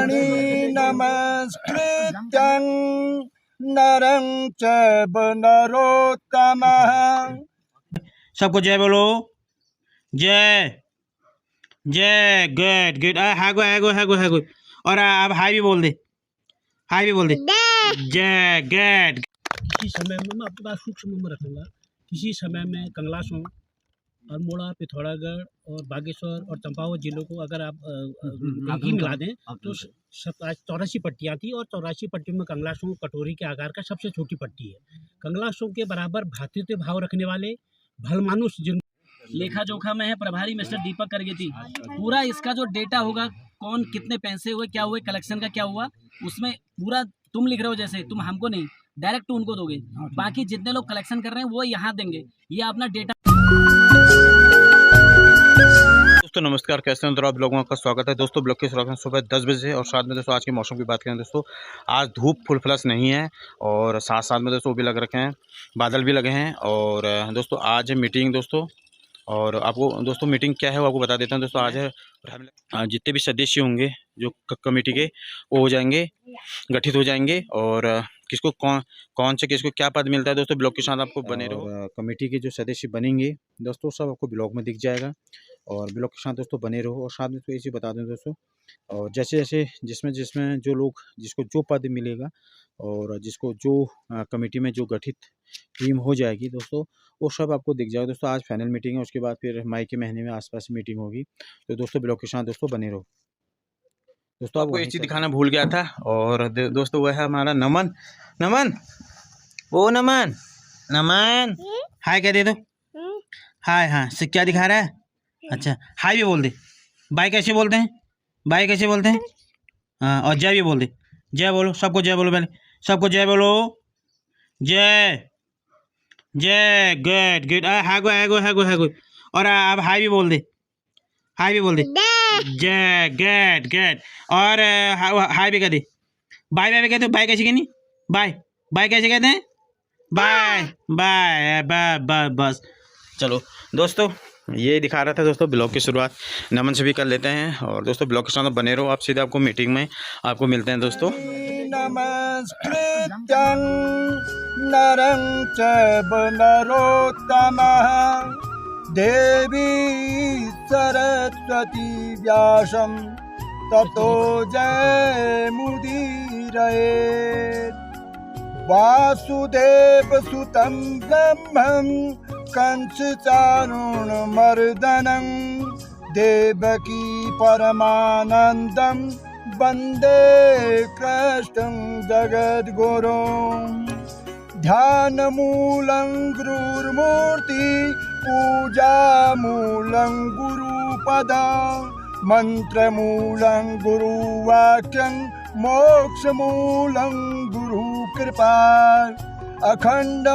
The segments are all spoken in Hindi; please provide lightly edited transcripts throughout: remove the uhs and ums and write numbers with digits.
ब्रह्मणि नमस्कृत्यं नरं चैव नरोत्तमः। सबको जय बोलो, जय जय। Good good. है गो। और अब हाई भी बोल दे, हाई भी बोल दे, जय गुड। किसी समय में मैं आपके पास सूक्ष्म में रखूँगा। किसी समय में कंगलासों, अल्मोड़ा, पिथौरागढ़ और बागेश्वर और चंपावत जिलों को अगर आप घी मिला दें तो 84 पट्टियाँ थी, और 84 पट्टियों में कंगलासों कटोरी के आकार का सबसे छोटी पट्टी है। कंगलासों के बराबर भ्रातृत्व भाव रखने वाले भलमानुष जिन लेखा जोखा में है प्रभारी मिस्टर दीपक करगेती। पूरा इसका जो डेटा होगा, कौन कितने पैसे हुए, क्या हुए, कलेक्शन का क्या हुआ, उसमें पूरा तुम लिख रहे हो, जैसे तुम हमको नहीं, डायरेक्ट उनको दोगे। बाकी जितने लोग कलेक्शन कर रहे हैं वो यहाँ देंगे। ये अपना डेटा। दोस्तों नमस्कार, कैसे हैं आप लोगों का स्वागत है दोस्तों ब्लॉग की शुरुआत में सुबह 10 बजे। और साथ में दोस्तों आज के मौसम की बात करें दोस्तों, आज धूप फुल फ्लस नहीं है और साथ साथ में दोस्तों भी लग रखे हैं, बादल भी लगे हैं। और दोस्तों आज है मीटिंग दोस्तों, और आपको दोस्तों मीटिंग क्या है वो आपको बता देता हूं दोस्तों। आज है जितने भी सदस्य होंगे जो कमेटी के, वो हो जाएंगे, गठित हो जाएंगे। और किसको कौन से किसको क्या पद मिलता है दोस्तों, ब्लॉग के साथ आपको बने रहो। कमेटी के जो सदस्य बनेंगे दोस्तों सब आपको ब्लॉग में दिख जाएगा, और ब्लॉग के साथ दोस्तों बने रहो। और साथ में तो इसी बता दें दोस्तों, और जैसे जैसे जिसमें जो लोग जिसको जो पद मिलेगा और जिसको जो कमेटी में जो गठित टीम हो जाएगी दोस्तों, वो सब आपको दिख जाएगा दोस्तों। आज फाइनल मीटिंग है, उसके बाद फिर मई के महीने में आसपास मीटिंग होगी। तो दोस्तों ब्लॉग के साथ दोस्तों बने रहो। दोस्तों आपको एक चीज़ दिखाना भूल गया था, और दोस्तों वह है हमारा नमन। नमन हाय कह दे दो, हाय। हाँ से क्या दिखा रहा है? अच्छा हाय भी बोल दे। बाय कैसे बोलते हैं? बाय कैसे बोलते हैं? हाँ, और जय भी बोल दे, जय बोलो, सबको जय बोलो, पहले सबको जय बोलो, जय जय। गुड है गो। और अब हाई भी बोल दे, हाई भी बोल दे, जय गुड। और हाई भी कह दे, बाय बाय भी कहते हो। बाय कैसे कहनी? बाय कैसे कहते हैं? बाय बस। चलो दोस्तों ये दिखा रहा था दोस्तों, ब्लॉग की शुरुआत नमन से भी कर लेते हैं। और दोस्तों ब्लॉग के साथ बने रहो, आप सीधे आपको मीटिंग में आपको मिलते हैं दोस्तों। नमस्कृत्यं नरं चैव नरोत्तमः देवी सरस्वती व्यासं ततो जयमुदीरयेत्। वासुदेवसुतं ब्रह्मं कंसचाणूरमर्दनं देवकी परमानन्दं वन्दे कृष्णं जगद्गुरुं। ध्यानमूलं गुरुर्मूर्ति पूजामूलं गुरुपदं मन्त्रमूलं गुरुवाक्यं मोक्षमूलं गुरुकृपा। अखण्डमण्डलाकारं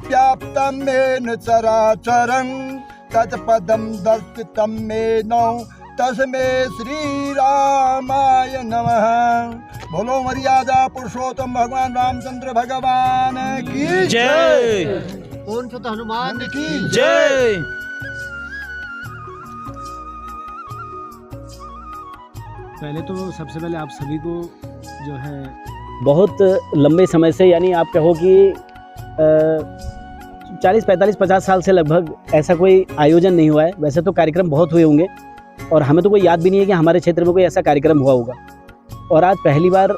व्याप्तं येन चराचरं तत्पदं दर्शितं येन तस्मै श्रीरामाय नमः। बोलो मर्यादा पुरुषोत्तम भगवान रामचंद्र भगवान की जय। कौन सा हनुमान की जय। पहले तो सबसे पहले आप सभी को जो है बहुत लंबे समय से, यानी आप कहो कि 40, 45, 50 साल से लगभग ऐसा कोई आयोजन नहीं हुआ है। वैसे तो कार्यक्रम बहुत हुए होंगे, और हमें तो कोई याद भी नहीं है कि हमारे क्षेत्र में कोई ऐसा कार्यक्रम हुआ होगा। और आज पहली बार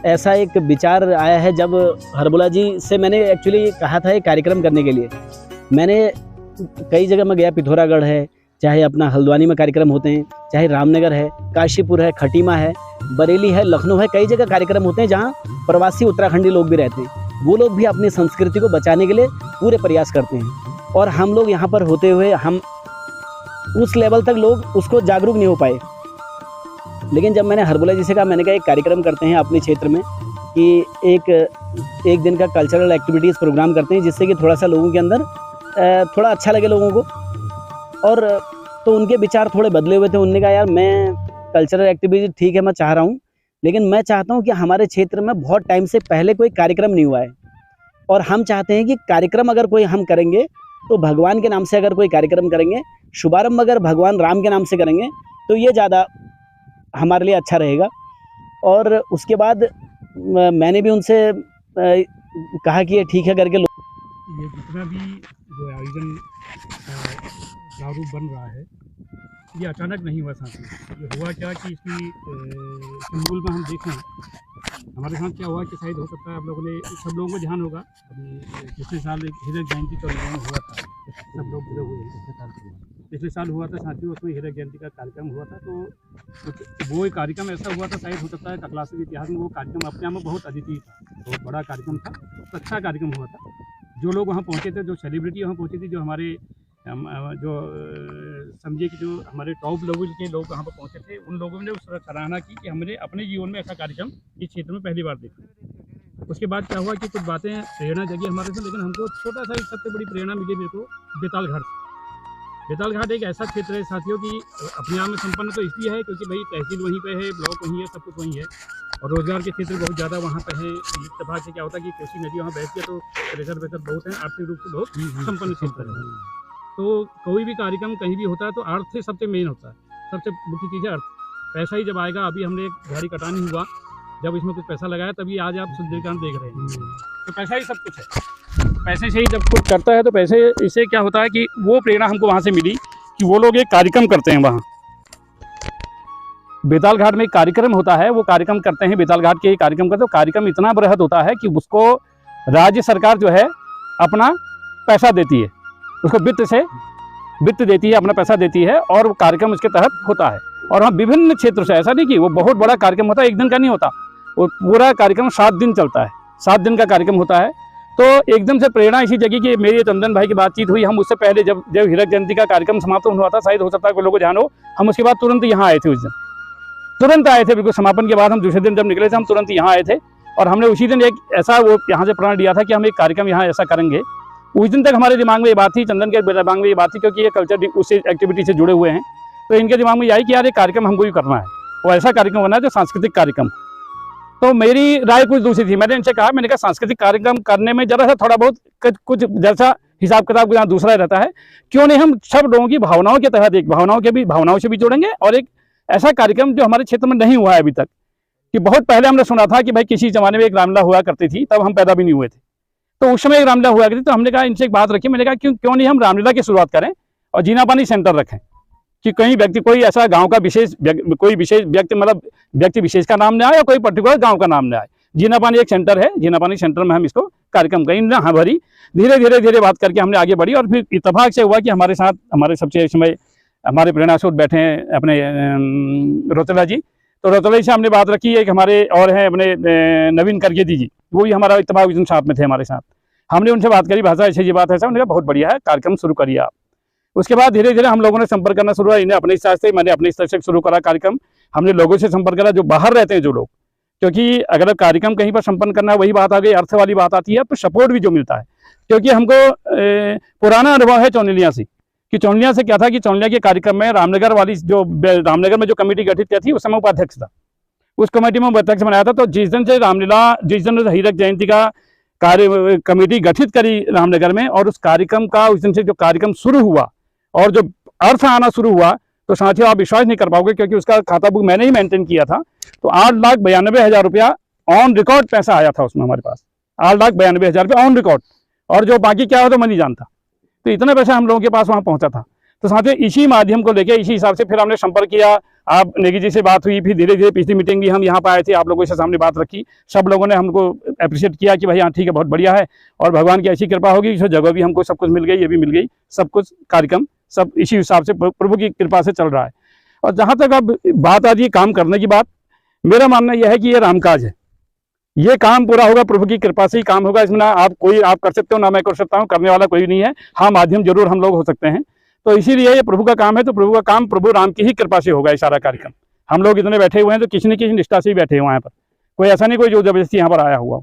ऐसा एक विचार आया है, जब हरबोला जी से मैंने एक्चुअली कहा था एक कार्यक्रम करने के लिए। मैंने कई जगह में गया, पिथौरागढ़ है, चाहे अपना हल्द्वानी में कार्यक्रम होते हैं, चाहे रामनगर है, काशीपुर है, खटीमा है, बरेली है, लखनऊ है, कई जगह कार्यक्रम होते हैं जहाँ प्रवासी उत्तराखंडी लोग भी रहते हैं। वो लोग भी अपनी संस्कृति को बचाने के लिए पूरे प्रयास करते हैं, और हम लोग यहाँ पर होते हुए हम उस लेवल तक लोग उसको जागरूक नहीं हो पाए। लेकिन जब मैंने हरबोला जी से कहा, मैंने कहा एक कार्यक्रम करते हैं अपने क्षेत्र में, कि एक दिन का कल्चरल एक्टिविटीज़ प्रोग्राम करते हैं, जिससे कि थोड़ा सा लोगों के अंदर थोड़ा अच्छा लगे लोगों को। और तो उनके विचार थोड़े बदले हुए थे। उन्होंने कहा यार मैं कल्चरल एक्टिविटी ठीक है मैं चाह रहा हूँ, लेकिन मैं चाहता हूँ कि हमारे क्षेत्र में बहुत टाइम से पहले कोई कार्यक्रम नहीं हुआ है, और हम चाहते हैं कि कार्यक्रम अगर कोई हम करेंगे तो भगवान के नाम से अगर कोई कार्यक्रम करेंगे, शुभारंभ अगर भगवान राम के नाम से करेंगे तो ये ज़्यादा हमारे लिए अच्छा रहेगा। और उसके बाद मैंने भी उनसे कहा कि ये ठीक है करके। ये जितना भी जो आयोजन प्रारूप बन रहा है, ये अचानक नहीं हुआ साथी। ये हुआ क्या कि इसकी मूल में हम देखें, हमारे साथ क्या हुआ कि शायद हो सकता है आप लोगों ने, सब लोगों को ध्यान होगा, अभी पिछले साल एक हीरक जयंती का हुआ था, सब लोग जुड़े हुए हैं। पिछले साल हुआ था साथियों, उसमें हीरक जयंती का कार्यक्रम हुआ था। तो वो एक कार्यक्रम ऐसा हुआ था, शायद हो सकता है ककलासी के इतिहास में वो कार्यक्रम अपने आप में बहुत अद्वितीय था, बहुत बड़ा कार्यक्रम था, अच्छा कार्यक्रम हुआ था। जो लोग वहाँ पहुँचे थे, जो सेलिब्रिटी वहाँ पहुँची थी, जो हमारे जो समझिए कि जो हमारे टॉप लेवल के लोग वहाँ पर पहुँचे थे, उन लोगों ने उस सराहना की कि हमने अपने जीवन में ऐसा कार्यक्रम इस क्षेत्र में पहली बार देखा। उसके बाद क्या हुआ कि कुछ बातें प्रेरणा जगी हमारे से, लेकिन हमको छोटा सा सबसे बड़ी प्रेरणा मिली मेरे को बेताल घाट से। बेताल घाट एक ऐसा क्षेत्र है साथियों की अपने आप में संपन्न तो इसलिए है क्योंकि भाई तहसील वहीं पे है, ब्लॉक वहीं है, सब कुछ वहीं है, और रोजगार के क्षेत्र बहुत ज़्यादा वहाँ पे है। इत्तेफाक से क्या होता है कि कोसी नदी वहाँ बैठती है तो प्रेशर बहुत है, आर्थिक रूप से बहुत संपन्न क्षेत्र है। तो कोई भी कार्यक्रम कहीं भी होता है तो अर्थ से सबसे मेन होता है, सबसे मुख्य चीज़ है अर्थ। पैसा ही जब आएगा, अभी हमने एक झाड़ी कटानी हुआ, जब इसमें कुछ पैसा लगाया तभी आज आप सुंदरकांड देख रहे हैं। तो पैसा ही सब कुछ है, पैसे से ही जब कुछ करता है तो पैसे, इससे क्या होता है कि वो प्रेरणा हमको वहाँ से मिली कि वो लोग एक कार्यक्रम करते हैं वहाँ बेताल घाट में। एक कार्यक्रम होता है, वो कार्यक्रम करते हैं बेताल घाट के कार्यक्रम का। तो कार्यक्रम इतना बृहद होता है कि उसको राज्य सरकार जो है अपना पैसा देती है, उसको वित्त देती है, अपना पैसा देती है, और वो कार्यक्रम उसके तहत होता है। और हम विभिन्न क्षेत्र से, ऐसा नहीं कि वो बहुत बड़ा कार्यक्रम होता है, एक दिन का नहीं होता, वो पूरा कार्यक्रम 7 दिन चलता है, 7 दिन का कार्यक्रम होता है। तो एकदम से प्रेरणा इसी जगह की, मेरी चंदन भाई की बातचीत हुई, हम उससे पहले जब हीरक जयंती का कार्यक्रम समाप्त हुआ था, शायद हो सकता है कोई लोगों को ध्यान हो, हम उसके बाद तुरंत यहाँ आए थे। उस दिन तुरंत आए थे, बिल्कुल समापन के बाद हम दूसरे दिन जब निकले थे, हम तुरंत यहाँ आए थे, और हमने उसी दिन एक ऐसा वो यहाँ से प्रण लिया था कि हम एक कार्यक्रम यहाँ ऐसा करेंगे। उस दिन तक हमारे दिमाग में ये बात थी, चंदन के दिमाग में ये बात थी, क्योंकि ये कल्चर उस एक्टिविटी से जुड़े हुए हैं, तो इनके दिमाग में ये आई कि यार ये कार्यक्रम हमको ही करना है, वो ऐसा कार्यक्रम करना है जो सांस्कृतिक कार्यक्रम। तो मेरी राय कुछ दूसरी थी, मैंने इनसे कहा, मैंने कहा सांस्कृतिक कार्यक्रम करने में जरा सा थोड़ा बहुत कुछ जैसा हिसाब किताब यहाँ दूसरा रहता है, क्यों नहीं हम सब लोगों की भावनाओं के तहत एक भावनाओं से भी जोड़ेंगे, और एक ऐसा कार्यक्रम जो हमारे क्षेत्र में नहीं हुआ है अभी तक। कि बहुत पहले हमने सुना था कि भाई किसी जमाने में एक रामलीला हुआ करती थी, तब हम पैदा भी नहीं हुए थे, तो उस समय एक रामलीला हुआ करती थी। तो हमने कहा इनसे एक बात रखी, मैंने कहा क्यों नहीं हम रामलीला की शुरुआत करें और जीना पानी सेंटर रखें, कि कहीं व्यक्ति, कोई ऐसा गांव का कोई विशेष व्यक्ति, मतलब व्यक्ति विशेष का नाम न आए, या कोई पर्टिकुलर गांव का नाम न आए। जीना पानी एक सेंटर है, जीना पानी सेंटर में हम इसको कार्यक्रम करें। हाँ भरी, धीरे धीरे बात करके हमने आगे बढ़ी, और फिर इत्तेफाक से हुआ कि हमारे साथ हमारे सबसे इस समय हमारे प्रेरणा स्रोत बैठे हैं अपने रोतला जी। तो रोतला से हमने बात रखी, एक हमारे और हैं अपने नवीन करगेदी जी, वो भी हमारा इत्तेफाक उस दिन साथ में थे हमारे साथ। हमने उनसे बात करी, भाषा ऐसी ये बात है, उन्होंने कहा बहुत बढ़िया है, कार्यक्रम शुरू करिए आप। उसके बाद धीरे धीरे हम लोगों ने संपर्क करना शुरू हुआ, इन्हें अपने स्तर से, मैंने अपने स्तर से शुरू करा कार्यक्रम। हमने लोगों से संपर्क करा जो बाहर रहते हैं जो लोग, क्योंकि अगर कार्यक्रम कहीं पर संपन्न करना है, वही बात आ गई, अर्थ वाली बात आती है, तो सपोर्ट भी जो मिलता है। क्योंकि हमको पुराना अनुभव है चौनिलिया से, कि चौनिलिया से क्या था कि चौनिलिया के कार्यक्रम में रामनगर वाली जो रामनगर में जो कमेटी गठित की थी, उस समय उपाध्यक्ष था, उस कमेटी में उपाध्यक्ष बनाया था। तो जिस दिन से रामलीला, जिस दिन हीरक जयंती का कार्य कमेटी गठित करी रामनगर में, और उस कार्यक्रम का उस दिन से जो कार्यक्रम शुरू हुआ और जो अर्थ आना शुरू हुआ, तो साथियों आप विश्वास नहीं कर पाओगे, क्योंकि उसका खाता बुक मैंने ही मेंटेन किया था। तो 8,92,000 रुपया ऑन रिकॉर्ड पैसा आया था उसमें हमारे पास, 8,92,000 रुपया ऑन रिकॉर्ड, और जो बाकी क्या हो तो मैं नहीं जानता। तो इतना पैसा हम लोगों के पास वहाँ पहुँचा था। तो साथियों इसी माध्यम को लेके, इसी हिसाब से फिर हमने संपर्क किया, आप नेगी जी से बात हुई, फिर धीरे धीरे पिछली मीटिंग भी हम यहाँ पर आए थे, आप लोगों से सामने बात रखी, सब लोगों ने हमको अप्रिशिएट किया कि भाई हाँ ठीक है, बहुत बढ़िया है, और भगवान की ऐसी कृपा होगी, जो जगह भी हमको सब कुछ मिल गई, ये भी मिल गई, सब कुछ कार्यक्रम सब इसी हिसाब से प्रभु की कृपा से चल रहा है। और जहाँ तक अब बात आ रही है काम करने की बात, मेरा मानना यह है कि ये रामकाज है, ये काम पूरा होगा प्रभु की कृपा से ही काम होगा। इसमें ना आप कर सकते हो, ना मैं कर सकता हूँ, करने वाला कोई नहीं है। हाँ माध्यम जरूर हम लोग हो सकते हैं। तो इसीलिए ये प्रभु का काम है, तो प्रभु का काम प्रभु राम की ही कृपा से होगा। ये सारा कार्यक्रम हम लोग इतने बैठे हुए हैं तो किसी न किसी निष्ठा से ही बैठे हुए हैं पर, कोई ऐसा नहीं कोई जो जबरदस्ती यहाँ पर आया हुआ।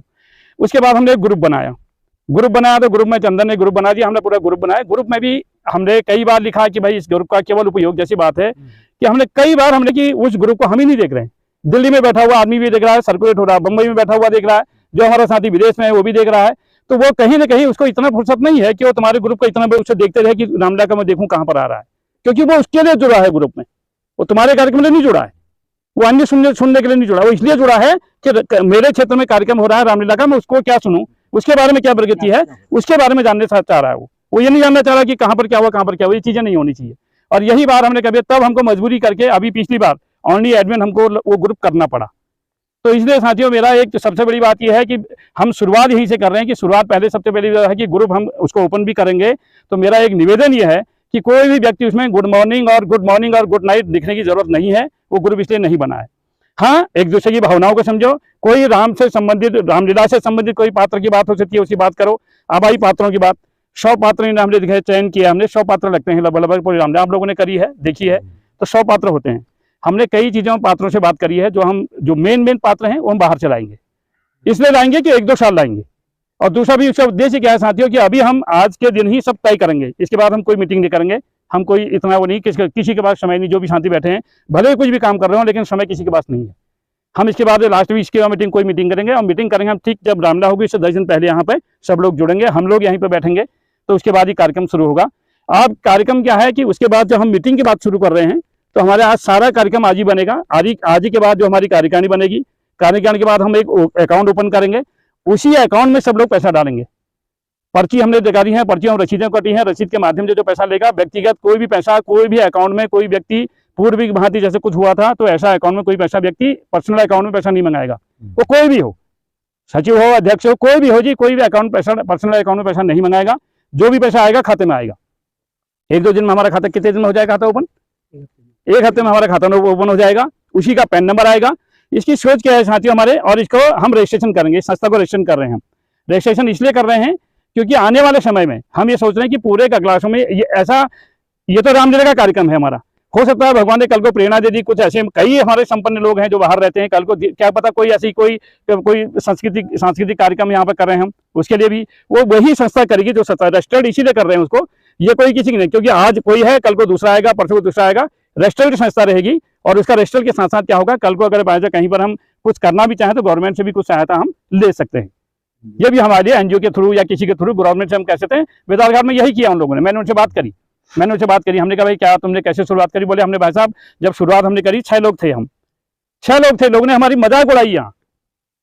उसके बाद हमने एक ग्रुप बनाया तो ग्रुप में चंदन ने ग्रुप बना दिया, हमने पूरा ग्रुप बनाया। ग्रुप में भी हमने कई बार लिखा कि भाई इस ग्रुप का केवल उपयोग, जैसी बात है कि हमने कई बार हमने कि उस ग्रुप को हम ही नहीं देख रहे हैं, दिल्ली में बैठा हुआ आदमी भी देख रहा है, सर्कुलेट हो रहा है, बम्बई में बैठा हुआ देख रहा है, जो हमारा साथी विदेश में है वो भी देख रहा है। तो वो कहीं ना कहीं उसको इतना फुर्सत नहीं है कि वो तुम्हारे ग्रुप को इतना उससे देखते रहे कि रामलीला का मैं देखूं कहाँ पर आ रहा है, क्योंकि वो उसके लिए जुड़ा है ग्रुप में, वो तुम्हारे कार्यक्रम में नहीं जुड़ा है। वो अन्य सुनने के लिए नहीं जुड़ा, वो इसलिए जुड़ा है कि मेरे क्षेत्र में कार्यक्रम हो रहा है रामलीला का, मैं उसको क्या सुनूं, उसके बारे में क्या प्रगति है, उसके बारे में जानने चाह रहा है। वो ये नहीं जानना चाह रहा कि कहाँ पर क्या हुआ, कहाँ पर क्या हुआ, ये चीजें नहीं होनी चाहिए। और यही बार हमने कभी, तब हमको मजबूरी करके अभी पिछली बार ओनली एडमिन हमको वो ग्रुप करना पड़ा। तो इसलिए साथियों मेरा एक सबसे बड़ी बात यह है कि हम शुरुआत यहीं से कर रहे हैं कि शुरुआत पहले सबसे पहले है कि ग्रुप हम उसको ओपन भी करेंगे। तो मेरा एक निवेदन यह है कि कोई भी व्यक्ति उसमें गुड मॉर्निंग और गुड नाइट लिखने की जरूरत नहीं है, वो ग्रुप इसलिए नहीं बना है। हाँ, एक दूसरे की भावनाओं को समझो, कोई राम से संबंधित, रामलीला से संबंधित कोई पात्र की बात हो सकती है, उसकी बात करो। अब आई पात्रों की बात, 100 पात्र हमने दिखाए, चयन किया हमने, 100 पात्र लगते हैं लगभग पूरी रामलीला आप लोगों ने करी है, देखी है, तो 100 पात्र होते हैं। हमने कई चीज़ों पात्रों से बात करी है, जो मेन पात्र हैं वो हम बाहर चलाएंगे, इसलिए लाएंगे कि 1-2 साल लाएंगे। और दूसरा भी उसका उद्देश्य क्या है साथियों कि अभी हम आज के दिन ही सब तय करेंगे, इसके बाद हम कोई मीटिंग नहीं करेंगे, हम कोई इतना वो नहीं, किसी के पास समय नहीं, जो भी शांति बैठे हैं भले ही कुछ भी काम कर रहे हो लेकिन समय किसी के पास नहीं है। हम इसके बाद लास्ट में इसके बाद कोई मीटिंग करेंगे, और मीटिंग करेंगे हम ठीक जब रामलीला होगी इससे 10 दिन पहले यहाँ पे सब लोग जुड़ेंगे, हम लोग यहीं पे बैठेंगे, तो उसके बाद ही कार्यक्रम शुरू होगा। अब कार्यक्रम क्या है कि उसके बाद जब हम मीटिंग की बात शुरू कर रहे हैं तो हमारे आज सारा कार्यक्रम आज ही बनेगा। आज ही के बाद जो हमारी कार्यकारिणी बनेगी, कार्यकारिणी के बाद हम एक अकाउंट ओपन करेंगे, उसी अकाउंट में सब लोग पैसा डालेंगे। पर्ची हमने दिखाई है, पर्ची हम रसीदें कटी हैं, रसीद के माध्यम से जो पैसा लेगा, व्यक्तिगत कोई भी पैसा कोई भी अकाउंट में कोई व्यक्ति पूर्व की भांति जैसे कुछ हुआ था तो ऐसा अकाउंट में कोई पैसा व्यक्ति पर्सनल अकाउंट में पैसा नहीं मंगाएगा, वो कोई भी हो, सचिव हो, अध्यक्ष हो, कोई भी हो जी, कोई भी अकाउंट पैसा पर्सनल अकाउंट में पैसा नहीं मंगाएगा। जो भी पैसा आएगा खाते में आएगा। 1-2 दिन में हमारा खाता, कितने दिन में हो जाएगा खाता ओपन? 1 हफ्ते में हमारा खाता ओपन हो जाएगा, उसी का पैन नंबर आएगा। इसकी सोच क्या है साथियों हमारे, और इसको हम रजिस्ट्रेशन करेंगे, संस्था को रजिस्ट्रेशन कर रहे हैं। हम रजिस्ट्रेशन इसलिए कर रहे हैं क्योंकि आने वाले समय में हम ये सोच रहे हैं कि पूरे कैलाशों में ये तो रामलीला का कार्यक्रम है हमारा, हो सकता है भगवान ने कल को प्रेरणा दे दी, कुछ ऐसे कई हमारे संपन्न लोग हैं जो बाहर रहते हैं, कल को क्या पता कोई ऐसी कोई सांस्कृतिक कार्यक्रम यहाँ पर कर रहे हैं हम, उसके लिए भी वो वही संस्था करेगी जो संस्था रजिस्टर्ड इसीलिए कर रहे हैं उसको, ये कोई किसी की नहीं, क्योंकि आज कोई है कल को दूसरा आएगा, परसों को दूसरा आएगा, रजिस्टर्ड संस्था रहेगी। और उसका रजिस्टर के साथ साथ क्या होगा, कल को अगर बाय कहीं पर हम कुछ करना भी चाहें तो गवर्नमेंट से भी कुछ सहायता हम ले सकते हैं। ये भी हमारे लिए एनजीओ के थ्रू या किसी के थ्रू गवर्नमेंट से हम कह सकते हैं। बेदारघाट में यही किया उन लोगों ने, मैंने उनसे बात करी, हमने कहा भाई क्या तुमने कैसे शुरुआत करी? बोले हमने भाई साहब जब शुरुआत हमने करी 6 लोग थे, हम 6 लोग थे, लोगों ने हमारी मजाक उड़ाई, यहाँ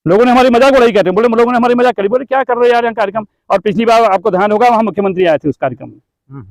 लोगों ने हमारी मजाक उड़ाई, कहते हैं बोले लोगों ने हमारी मजाक करी, बोले क्या कर रहे हो यार यहाँ कार्यक्रम। और पिछली बार आपको ध्यान होगा वहाँ मुख्यमंत्री आए थे उस कार्यक्रम में,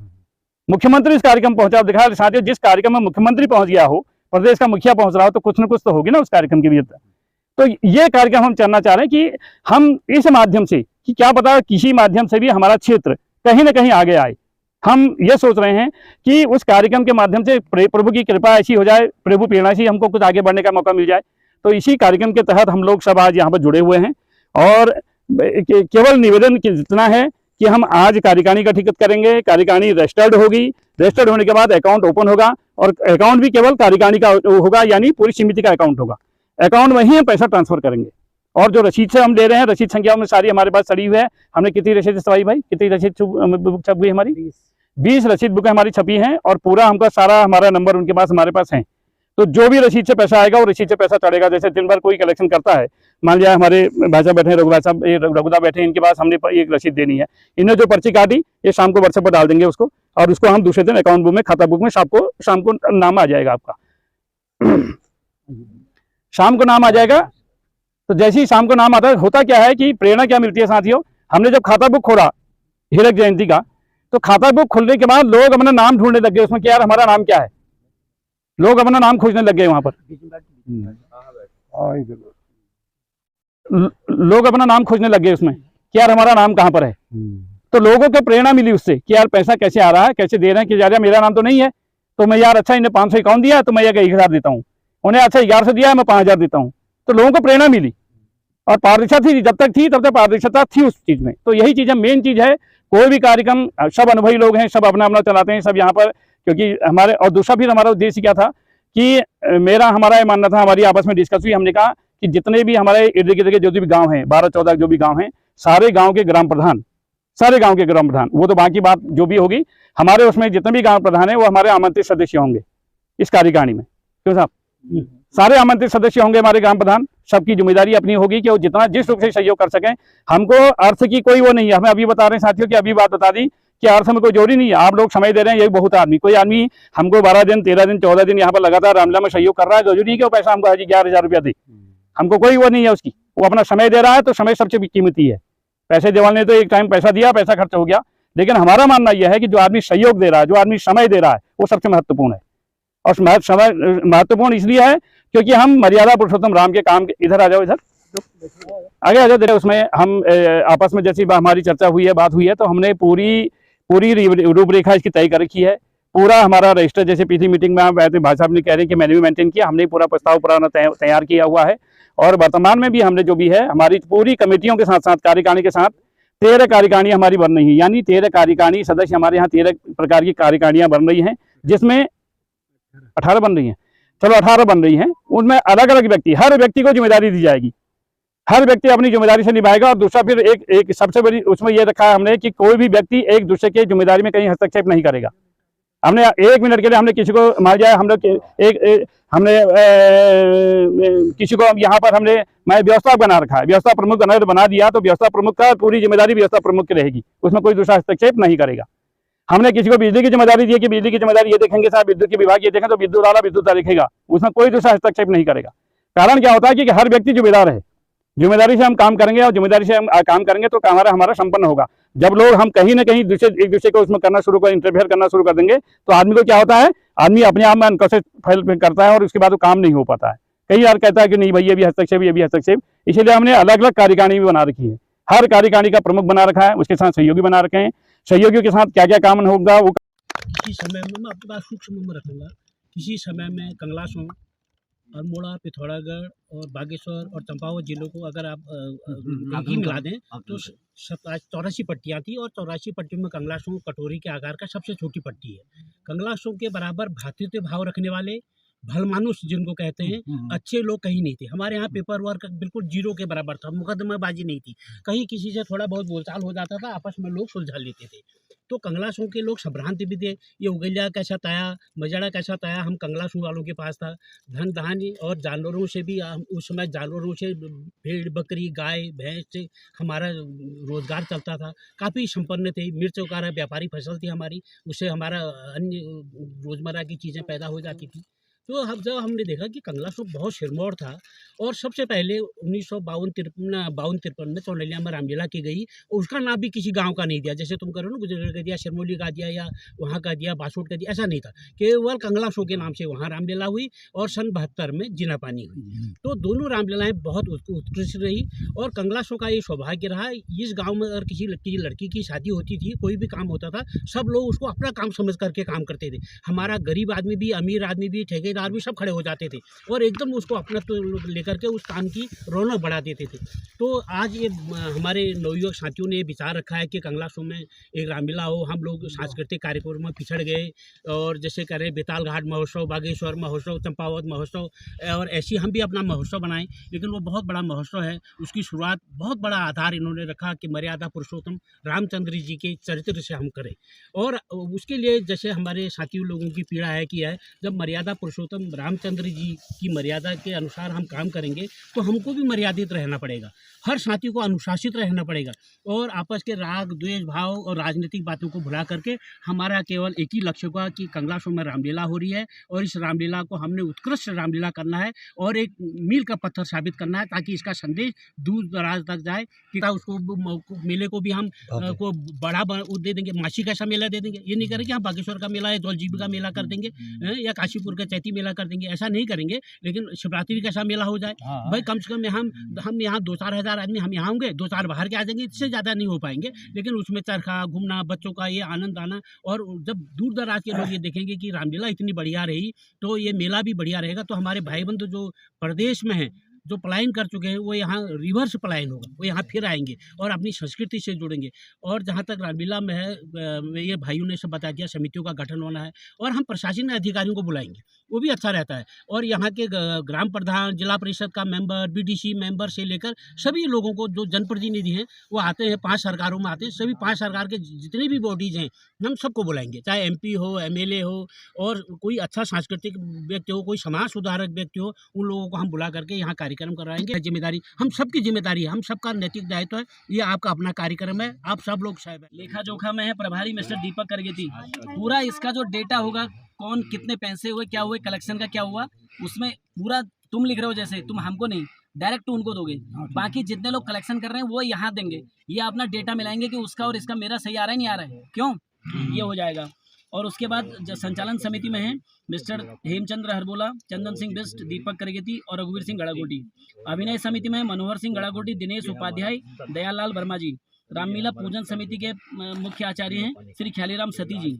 मुख्यमंत्री इस कार्यक्रम पहुंचा, दिखा साथियों जिस कार्यक्रम में मुख्यमंत्री पहुंच गया हो, प्रदेश का मुखिया पहुंच रहा हो, तो कुछ न कुछ तो होगी ना उस कार्यक्रम की भी। तो ये कार्यक्रम हम चलना चाह रहे हैं कि हम इस माध्यम से, कि क्या पता किसी माध्यम से भी हमारा क्षेत्र कहीं ना कहीं आगे आए। हम ये सोच रहे हैं कि उस कार्यक्रम के माध्यम से प्रभु की कृपा ऐसी हो जाए, प्रभु प्रेरणा से हमको कुछ आगे बढ़ने का मौका मिल जाए। तो इसी कार्यक्रम के तहत हम लोग सब आज यहाँ पर जुड़े हुए हैं, और केवल निवेदन जितना है कि हम आज कार्यकारिणी का टिकट करेंगे, कार्यकारिणी रजिस्टर्ड होगी, रजिस्टर्ड होने के बाद अकाउंट ओपन होगा, और अकाउंट भी केवल कार्यकारिणी का होगा, यानी पूरी समिति का अकाउंट होगा। अकाउंट में ही हम पैसा ट्रांसफर करेंगे, और जो रसीद से हम ले रहे हैं, रसीद संख्या में सारी हमारे पास सड़ी हुई है। हमने कितनी रसीद छपाई भाई, कितनी रसीद बुक छप गई हमारी? 20 रसीद बुक हमारी छपी हैं, और पूरा हमका सारा हमारा नंबर उनके पास हमारे पास है। तो जो भी रसीद से पैसा आएगा वो रसीद से पैसा चढ़ेगा। जैसे दिन भर कोई कलेक्शन करता है, मान लिया हमारे भाई साहब बैठे, रघुभाई साहब रघुदा बैठे, इनके पास हमने एक रसीद देनी है, इन्हें जो पर्ची काटी ये शाम को व्हाट्सएप पर डाल देंगे उसको, और उसको हम दूसरे दिन अकाउंट बुक में, खाता बुक में शाम को नाम आ जाएगा आपका, शाम को नाम आ जाएगा। तो जैसे ही शाम को नाम आता है, होता क्या है कि प्रेरणा क्या मिलती है साथियों, हमने जब खाता बुक खोला हीरक जयंती का, तो खाता बुक खुलने के बाद लोग अपना नाम ढूंढने लग गए उसमें कि यार हमारा नाम क्या है, लोग अपना नाम खोजने लग गए वहां पर, लोग अपना नाम खोजने लग गए उसमें कि यार हमारा नाम कहाँ पर है। तो लोगों को प्रेरणा मिली उससे कि यार पैसा कैसे आ रहा है, कैसे दे रहे हैं, कि यार मेरा नाम तो नहीं है, तो मैं यार अच्छा इन्हें 500 अकाउंट दिया तो मैं 1000 देता हूँ, उन्हें अच्छा 1100 दिया मैं 5000 देता हूँ। तो लोगों को प्रेरणा मिली, और पारदर्शिता थी, जब तक थी तब तक पारदर्शिता थी उस चीज में। तो यही चीज है, मेन चीज है। कोई भी कार्यक्रम, सब अनुभवी लोग हैं, सब अपना अपना चलाते हैं सब यहाँ पर, क्योंकि हमारे, और दूसरा फिर हमारा उद्देश्य क्या था कि हमारा ये मानना था, हमारी आपस में डिस्कस हुई, हमने कहा कि जितने भी हमारे इर्द गिर्द के जो भी गांव हैं, 12-14 जो भी गांव हैं, सारे गांव के ग्राम प्रधान, वो तो बाकी बात जो भी होगी, हमारे उसमें जितने भी ग्राम प्रधान हैं वो हमारे आमंत्रित सदस्य होंगे इस कार्यकारिणी में। क्यों साहब, सारे आमंत्रित सदस्य होंगे हमारे ग्राम प्रधान। सबकी जिम्मेदारी अपनी होगी कि वो जितना जिस रूप से सहयोग कर सकें। हमको अर्थ की कोई वो नहीं है, हमें अभी बता रहे हैं साथियों कि अभी बात बता दी कि अर्थ में कोई जोड़ी नहीं है, आप लोग समय दे रहे हैं, यही बहुत आदमी, कोई आदमी हमको 12 दिन 13 दिन 14 दिन यहाँ पर लगातार रामलीला में सहयोग कर रहा है, जरूरी क्यों पैसा हमको आज 11,000 रुपया दे, हमको कोई वो नहीं है उसकी, वो अपना समय दे रहा है, तो समय सबसे कीमती है। पैसे देवाल ने तो एक टाइम पैसा दिया, पैसा खर्च हो गया, लेकिन हमारा मानना यह है कि जो आदमी सहयोग दे रहा है, जो आदमी समय दे रहा है, वो सबसे महत्वपूर्ण है। और समय महत्वपूर्ण इसलिए है क्योंकि हम मर्यादा पुरुषोत्तम राम के काम, इधर आ जाओ, इधर आगे आ जाओ, देखो उसमें हम आपस में जैसी हमारी चर्चा हुई है, बात हुई है, तो हमने पूरी रूपरेखा इसकी तय कर रखी है। पूरा हमारा रजिस्टर, जैसे पिछली मीटिंग में आप भाई साहब ने कह रहे हैं कि मैंने भी मेंटेन किया, हमने पूरा प्रस्ताव पुराना तैयार किया हुआ है। और वर्तमान में भी हमने जो भी है, हमारी पूरी कमेटियों के साथ साथ कार्यकारिणी के साथ 13 कार्यकारिणी हमारी बन रही है, यानी 13 कार्यकारिणी सदस्य हमारे यहाँ 13 प्रकार की कार्यकारिणियाँ बन रही हैं, जिसमें 18 बन रही हैं, चलो 18 बन रही हैं, उनमें अलग अलग व्यक्ति, हर व्यक्ति को जिम्मेदारी दी जाएगी, हर व्यक्ति अपनी जिम्मेदारी से निभाएगा। और दूसरा फिर एक सबसे बड़ी उसमें यह रखा है हमने कि कोई भी व्यक्ति एक दूसरे की जिम्मेदारी में कहीं हस्तक्षेप नहीं करेगा। हमने 1 मिनट के लिए हमने किसी को मान जाए, हम लोग हमने किसी को यहाँ पर मैं व्यवस्था बना रखा है, व्यवस्था प्रमुख बना दिया, तो व्यवस्था प्रमुख का पूरी जिम्मेदारी व्यवस्था प्रमुख की रहेगी, उसमें कोई दूसरा हस्तक्षेप नहीं करेगा। हमने किसी को बिजली की जिम्मेदारी दी है कि बिजली की जिम्मेदारी ये देखेंगे साहब, विद्युत के विभाग ये देखें, तो विद्युत वाला विद्युत देखेगा, उसमें कोई दूसरा हस्तक्षेप नहीं करेगा। कारण क्या होता है कि हर व्यक्ति जिम्मेदार है, जिम्मेदारी से हम काम करेंगे, और जिम्मेदारी से हम काम करेंगे तो हमारा संपन्न होगा। जब लोग हम कहीं ना कहीं एक दूसरे को उसमें करना शुरू कर इंटरफेयर करना शुरू कर देंगे, तो आदमी को क्या होता है, आदमी अपने आप में अनकॉन्शियस फैल करता है, और उसके बाद वो काम नहीं हो पाता है। कई बार कहता है कि नहीं भाई ये भी हस्तक्षेप, ये भी हस्तक्षेप। इसीलिए हमने अलग अलग कार्यकारिणी भी बना रखी है, हर कार्यकारिणी का प्रमुख बना रखा है, उसके साथ सहयोगी बना रखे हैं, सहयोगियों के साथ क्या क्या काम होगा वो। किसी समय में मैं आपके पास सूक्ष्म में रखूँगा, किसी समय में कंगलासों, अल्मोड़ा, पिथौरागढ़ और बागेश्वर और चंपावत जिलों को अगर आप काकी मिला दें तो 84 पट्टियाँ थी, और 84 पट्टियों में कंगलासों कटोरी के आकार का सबसे छोटी पट्टी है। कंगलासों के बराबर भ्रातृत्व भाव रखने वाले भलमानुष जिनको कहते हैं, अच्छे लोग कहीं नहीं थे। हमारे यहाँ पेपर वर्क बिल्कुल जीरो के बराबर था, मुकदमेबाजी नहीं थी, कहीं किसी से थोड़ा बहुत बोलचाल हो जाता था, आपस में लोग सुलझा लेते थे। तो कंगलासों के लोग संभ्रांति भी थे, ये उगलिया कैसा ताया, मजाड़ा कैसा ताया, हम कंगलासों वालों के पास था। धन धान्य और जानवरों से भी उस समय जानवरों से, भेड़ बकरी गाय भैंस से हमारा रोजगार चलता था, काफ़ी संपन्न थे। मिर्च वगैरह व्यापारी फसल थी हमारी, उससे हमारा अन्य रोज़मर्रा की चीज़ें पैदा हो जाती थी। तो जब हमने देखा कि कंगलासों बहुत सिरमौर था, और सबसे पहले 1952-53 में चौनलिया में रामलीला की गई, उसका नाम भी किसी गांव का नहीं दिया, जैसे तुम करो ना, गुजर का दिया, शर्मोली का दिया, या वहाँ का दिया, बासोट का दिया, ऐसा नहीं था। केवल कंगलासों के नाम से वहाँ रामलीला हुई, और सन 72 में जिनापानी हुई। तो दोनों रामलीलाएँ बहुत उत्कृष्ट रही, और कंगलासों का ये सौभाग्य रहा, इस गाँव में अगर किसी लड़की की शादी होती थी, कोई भी काम होता था, सब लोग उसको अपना काम समझ करके काम करते थे। हमारा गरीब आदमी भी, अमीर आदमी भी, ठेकेदार भी सब खड़े हो जाते थे, और एकदम उसको अपना तो लेकर के उस काम की रौनक बढ़ा देते थे। तो आज ये हमारे नवयुवक साथियों ने विचार रखा है कि कंगलासों में एक रामलीला हो। हम लोग सांस्कृतिक कार्यक्रम में पिछड़ गए, और जैसे कह रहे बेताल घाट महोत्सव, बागेश्वर महोत्सव, चंपावत महोत्सव, और ऐसी हम भी अपना महोत्सव बनाएं, लेकिन वो बहुत बड़ा महोत्सव है। उसकी शुरुआत बहुत बड़ा आधार इन्होंने रखा कि मर्यादा पुरुषोत्तम रामचंद्र जी के चरित्र से हम करें, और उसके लिए जैसे हमारे साथियों लोगों की पीड़ा है कि है, जब मर्यादा पुरुषोत्तम रामचंद्र जी की मर्यादा के अनुसार हम काम करेंगे, तो हमको भी मर्यादित रहना पड़ेगा, हर साथी को अनुशासित रहना पड़ेगा, और आपस के राग द्वेष भाव और राजनीतिक बातों को भुला करके हमारा केवल एक ही लक्ष्य होगा कि कंगलासों में रामलीला हो रही है, और इस रामलीला को हमने उत्कृष्ट रामलीला करना है, और एक मील का पत्थर साबित करना है, ताकि इसका संदेश दूर दराज तक जाए। कि उसको मेले को भी हम को बड़ा दे देंगे, मासी का ऐसा मेला दे देंगे, ये नहीं करेंगे हम बागेश्वर का मेला है, दौलजीबी का मेला कर देंगे, या काशीपुर का चैती मेला कर देंगे, ऐसा नहीं करेंगे। लेकिन शिवरात्रि का ऐसा मेला हो जाए, भाई कम से कम हम यहाँ 2-4 हज़ार आदमी हम यहाँ होंगे, 2-4 बाहर के आ जाएंगे, इससे ज़्यादा नहीं हो पाएंगे। लेकिन उसमें चरखा घूमना, बच्चों का ये आनंद आना, और जब दूर दराज के लोग ये देखेंगे कि रामलीला इतनी बढ़िया रही, तो ये मेला भी बढ़िया रहेगा। तो हमारे भाई बंधु जो प्रदेश में हैं, जो पलायन कर चुके हैं, वो यहाँ रिवर्स पलायन होगा, वो यहाँ फिर आएंगे और अपनी संस्कृति से जुड़ेंगे। और जहाँ तक रामलीला में है, ये भाइयों ने सब बता दिया, समितियों का गठन होना है, और हम प्रशासनिक अधिकारियों को बुलाएंगे। वो भी अच्छा रहता है। और यहाँ के ग्राम प्रधान, जिला परिषद का मेंबर, बीडीसी मेंबर से लेकर सभी लोगों को जो जनप्रतिनिधि हैं वो आते हैं, 5 सरकारों में आते हैं। सभी 5 सरकार के जितने भी बॉडीज हैं हम सबको बुलाएंगे, चाहे MP हो, MLA हो, और कोई अच्छा सांस्कृतिक व्यक्ति हो, कोई समाज सुधारक व्यक्ति हो, उन लोगों को हम बुला करके यहाँ कार्यक्रम कराएंगे। जिम्मेदारी हम सबकी जिम्मेदारी है, हम सबका नैतिक दायित्व है, ये आपका अपना कार्यक्रम है, आप सब लोग साहब लेखा जोखा में है प्रभारी मिस्टर दीपक करगेती। पूरा इसका जो डेटा होगा, कौन कितने पैसे हुए, क्या हुए, कलेक्शन का क्या हुआ, उसमें पूरा तुम लिख रहे हो, जैसे तुम हमको नहीं डायरेक्ट उनको दोगे, बाकी जितने लोग कलेक्शन कर रहे हैं वो यहाँ देंगे। ये अपना डेटा मिलाएंगे कि उसका और इसका मेरा सही आ रहा है नहीं आ रहा है, क्यों, ये हो जाएगा। और उसके बाद संचालन समिति में है मिस्टर हेमचंद्र हरबोला, चंदन सिंह बिस्ट, दीपक करगेती और रघुवीर सिंह गड़ागोटी। अभिनय समिति में मनोहर सिंह गड़ागोटी, दिनेश उपाध्याय, दयालाल वर्मा जी। रामलीला पूजन समिति के मुख्य आचार्य हैं श्री ख्यालीराम सती जी।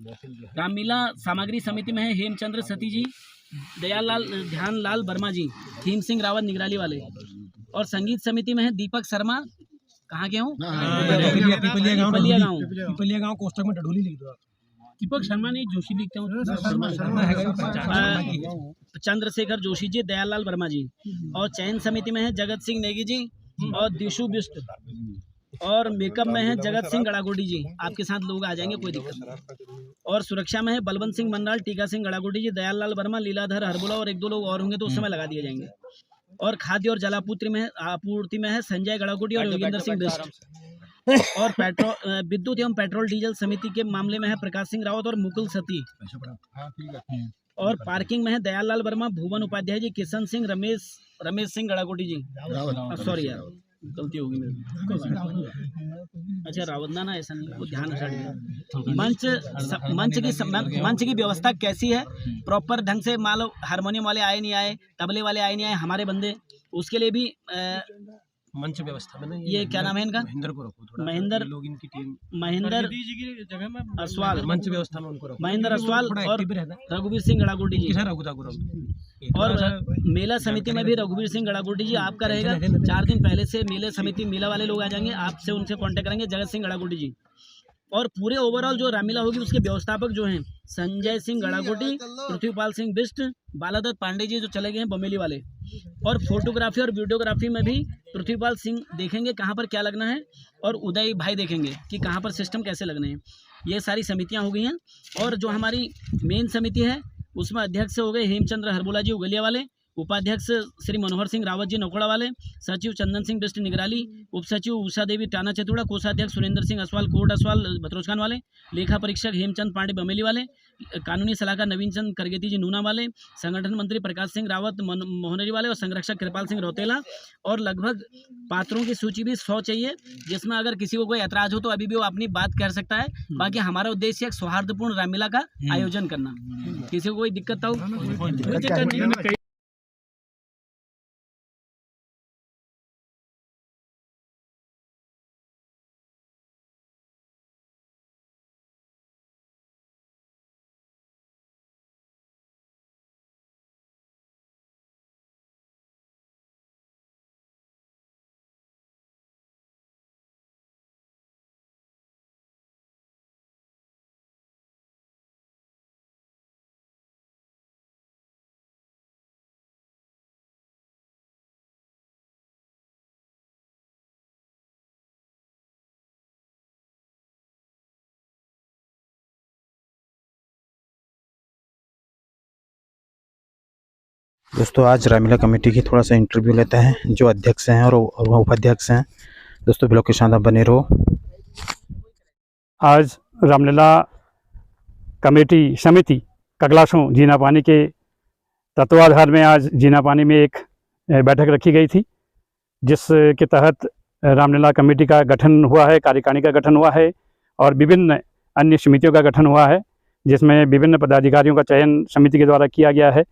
रामलीला सामग्री समिति में है हेमचंद्र सती जी, दयालाल ध्यानलाल वर्मा जी, थीम सिंह रावत निगराली वाले। और संगीत समिति में है दीपक शर्मा, कहाँ के हूँ, पिपलिया गाँव, कोष्टक में डढोली लिख दो। दीपक शर्मा नहीं, जोशी लिखते हूँ, चंद्रशेखर जोशी जी, दयालाल वर्मा जी। और चयन समिति में है जगत सिंह नेगी जी और दिशु बिस्ट। और मेकअप में है जगत सिंह गड़ागोटी जी, आपके साथ लोग आ जाएंगे, कोई दिक्कत नहीं। और सुरक्षा में है बलवंत सिंह मंडाल, टीका सिंह गड़ागोटी जी, दयालाल वर्मा, लीलाधर हरबोला और 1-2 लोग और होंगे तो उस समय लगा दिए जाएंगे। और खाद्य और जलापूर्ति में है संजय गड़ागोटी और योगेंद्र सिंह बिस्ट। और विद्युत एवं पेट्रोल डीजल समिति के मामले में है प्रकाश सिंह रावत और मुकुल सती। और पार्किंग में है दयालाल वर्मा, भुवन उपाध्याय जी, किशन सिंह, रमेश सिंह गड़ागोटी जी। सॉरी यार, गलती होगी मेरी। अच्छा रावत ना, ऐसा नहीं, वो ध्यान हटा। मंच की व्यवस्था कैसी है, प्रॉपर ढंग से, मान लो हारमोनियम वाले आए नहीं आए, तबले वाले आए नहीं आए, हमारे बंदे, उसके लिए भी मंच व्यवस्था में ये क्या नाम है इनका, महेंद्र को रखो थोड़ा, महेंद्र लोग इनकी टीम, महेंद्र असवाल, मंच व्यवस्था में उनको रखो, महेंद्र असवाल और रघुवीर सिंह गड़ागोटी जी। और मेला समिति में भी रघुवीर सिंह गड़ागोटी जी आपका रहेगा। 4 दिन पहले से मेले समिति, मेला वाले लोग आ जाएंगे, आपसे उनसे कांटेक्ट करेंगे, जगत सिंह गड़ागोटी जी। और पूरे ओवरऑल जो रामलीला होगी उसके व्यवस्थापक जो हैं संजय सिंह गड़ागोटी, पृथ्वीपाल सिंह बिस्ट, बालादत्त पांडे जी जो चले गए हैं बमेली वाले। और फोटोग्राफी और वीडियोग्राफी में भी पृथ्वीपाल सिंह देखेंगे कहाँ पर क्या लगना है, और उदय भाई देखेंगे कि कहाँ पर सिस्टम कैसे लगने हैं। ये सारी समितियाँ हो गई हैं। और जो हमारी मेन समिति है उसमें अध्यक्ष हो गए हेमचंद्र हरबोला जी उगलिया वाले, उपाध्यक्ष श्री मनोहर सिंह रावत जी नौकड़ा वाले, सचिव चंदन सिंह बिस्ट निगराली, उप सचिव उषा देवी टाना चतुड़ा, कोषाध्यक्ष सुरेंद्र सिंह असवाल कोट असवाल भद्रोजखान वाले, लेखा परीक्षक हेमचंद पांडे बमेली वाले, कानूनी सलाहकार नवीन चंद करगेती जी नूना वाले, संगठन मंत्री प्रकाश सिंह रावत मोहनरी वाले और संरक्षक कृपाल सिंह रौतेला। और लगभग पात्रों की सूची भी 100 चाहिए, जिसमें अगर किसी को कोई ऐतराज हो तो अभी भी वो अपनी बात कह सकता है। बाकी हमारा उद्देश्य एक सौहार्दपूर्ण रामलीला का आयोजन करना, किसी को कोई दिक्कत हो। दोस्तों आज रामलीला कमेटी की थोड़ा सा इंटरव्यू लेते हैं, जो अध्यक्ष हैं और उपाध्यक्ष हैं। दोस्तों ब्लॉग के साथ आप बने रहो। आज रामलीला कमेटी समिति कगलासों जीना पानी के तत्वाधार में आज जीना पानी में एक बैठक रखी गई थी, जिसके तहत रामलीला कमेटी का गठन हुआ है, कार्यकारिणी का गठन हुआ है और विभिन्न अन्य समितियों का गठन हुआ है, जिसमें विभिन्न पदाधिकारियों का चयन समिति के द्वारा किया गया है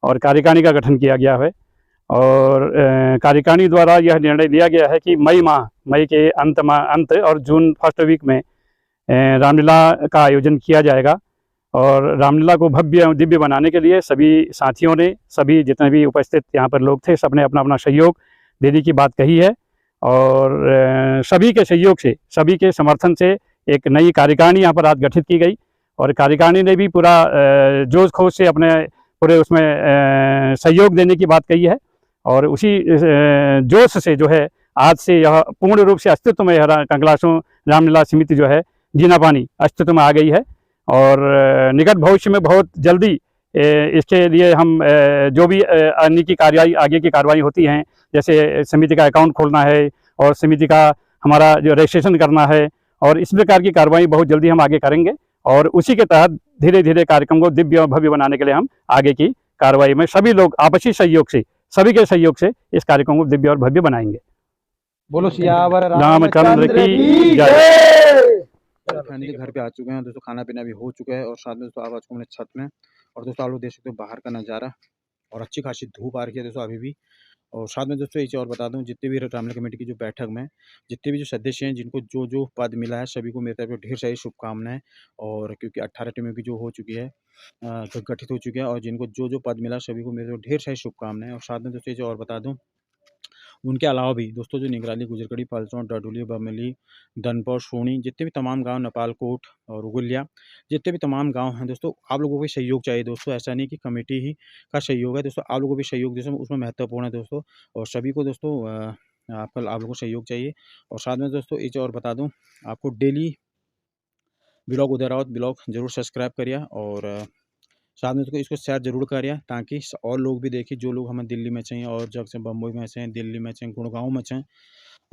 और कार्यकारिणी का गठन किया गया है। और कार्यकारिणी द्वारा यह निर्णय लिया गया है कि मई के अंत और जून फर्स्ट वीक में रामलीला का आयोजन किया जाएगा। और रामलीला को भव्य दिव्य बनाने के लिए सभी साथियों ने, सभी जितने भी उपस्थित यहाँ पर लोग थे, सबने अपना अपना सहयोग देने की बात कही है। और सभी के सहयोग से, सभी के समर्थन से एक नई कार्यकारिणी यहाँ पर आज गठित की गई और कार्यकारिणी ने भी पूरा जोश खरोश से अपने पूरे उसमें सहयोग देने की बात कही है। और उसी जोश से जो है आज से यह पूर्ण रूप से अस्तित्व में कंगलासों रामलीला समिति जो है जीना पानी अस्तित्व में आ गई है। और निकट भविष्य में बहुत जल्दी इसके लिए हम जो भी अन्य की कार्रवाई आगे की कार्रवाई होती हैं, जैसे समिति का अकाउंट खोलना है और समिति का हमारा जो रजिस्ट्रेशन करना है, और इस प्रकार की कार्रवाई बहुत जल्दी हम आगे करेंगे। और उसी के तहत धीरे धीरे कार्यक्रम को दिव्य और भव्य बनाने के लिए हम आगे की कार्रवाई में सभी लोग आपसी सहयोग से, सभी के सहयोग से इस कार्यक्रम को दिव्य और भव्य बनाएंगे। बोलो सियावर रामचंद्र की जय। फैमिली घर पे आ चुके हैं दोस्तों, खाना पीना भी हो चुका है और साथ में दोस्तों आवाज को मैंने छत में। और दोस्तों आप लोग देख सकते हो बाहर का नज़ारा, और अच्छी खासी धूप आ रही है दोस्तों अभी भी। और साथ में दोस्तों एक चीज़ और बता दूं, जितने भी रामलीला कमेटी की जो बैठक में जितने भी जो सदस्य हैं, जिनको जो जो पद मिला है, सभी को मेरी तरफ से ढेर सारी शुभकामनाएं। और क्योंकि 18 टीमें की जो हो चुकी है, जो गठित हो चुकी है, और जिनको जो जो पद मिला सभी को मेरी तरफ ढेर सारी शुभकामनाएं। और साथ में दोस्तों एक चीज़ और बता दूँ, उनके अलावा भी दोस्तों जो निगरानी, गुजरगढ़ी, फलसौं, डडोली, बमली, दनपौर, सोनी, जितने भी तमाम गांव, नेपालकोट और उगुलिया, जितने भी तमाम गांव हैं दोस्तों, आप लोगों को भी सहयोग चाहिए दोस्तों। ऐसा नहीं कि कमेटी ही का सहयोग है दोस्तों, आप लोगों को भी सहयोग दोस्तों उसमें महत्वपूर्ण है दोस्तों। और सभी को दोस्तों आप लोगों को सहयोग चाहिए। और साथ में दोस्तों एक चीज़ और बता दूँ, आपको डेली ब्लॉग उदय राउत ब्लॉग जरूर सब्सक्राइब करिए। और साथ में इसको शेयर जरूर करिए, ताकि और लोग भी देखें, जो लोग हमें दिल्ली में चाहिए और जग से बम्बई में चाहिए, दिल्ली में चाहिए, गुड़गांव में चाहिए,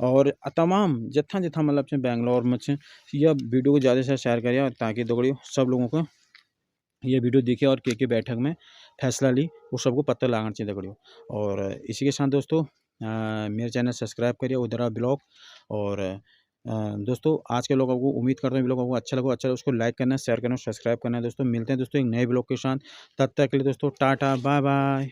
और तमाम जत्था जत्था मतलब चाहिए बैंगलोर में चाहिए, यह वीडियो को ज़्यादा से शेयर करिए, ताकि दगड़ियों सब लोगों को ये वीडियो दिखे और के बैठक में फैसला ली वो सबको पता लगाना चाहिए दगड़ियों। और इसी के साथ दोस्तों मेरे चैनल सब्सक्राइब करिए उदरा ब्लॉग। और दोस्तों आज के लोगों को उम्मीद करते हैं ब्लॉग आपको अच्छा लगा उसको लाइक करना है, शेयर करना, सब्सक्राइब करना है दोस्तों। मिलते हैं दोस्तों एक नए ब्लॉग के साथ, तब तक के लिए दोस्तों टाटा बाय बाय।